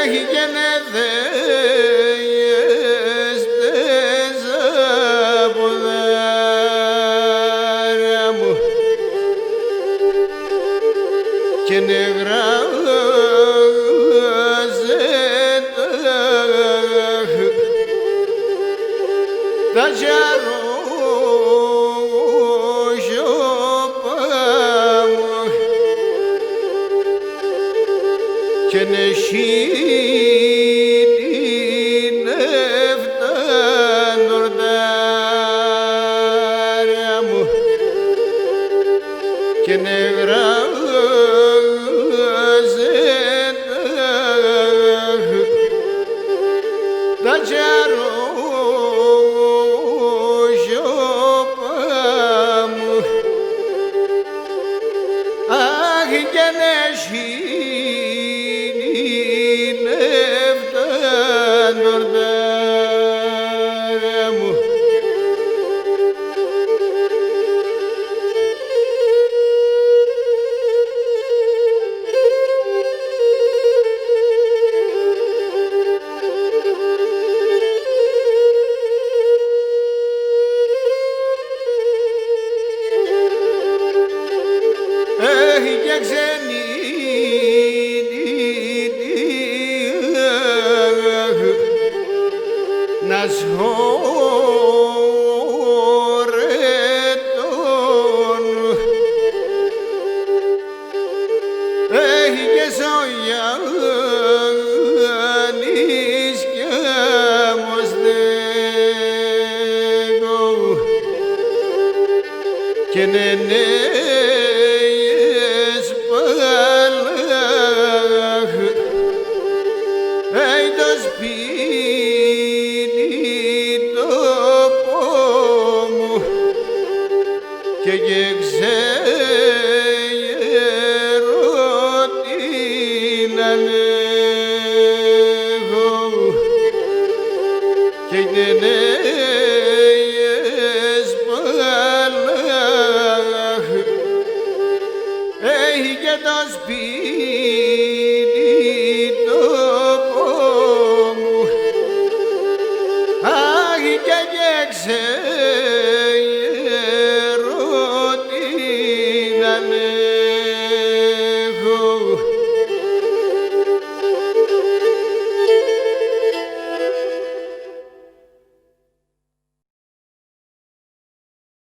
έχει και νεδέες τες αποδάρια μου και νεγράζεται τα τζαρόσιωπα μου και νεσί την εφτανορτάρια μου και νεγράζεται τα τζαρόσιωπα μου αχ και νεσί νορτάρια μου έχει και ξενή να σχωρετών έχει και Σογιάννης κι αμοστέγω και νενέες παλάχ έχει το σπίτι και ξέρω τι να λέγω και νενέες παλάχ έχει και το σπίτι μου αχ και ξέρω τι να λέγω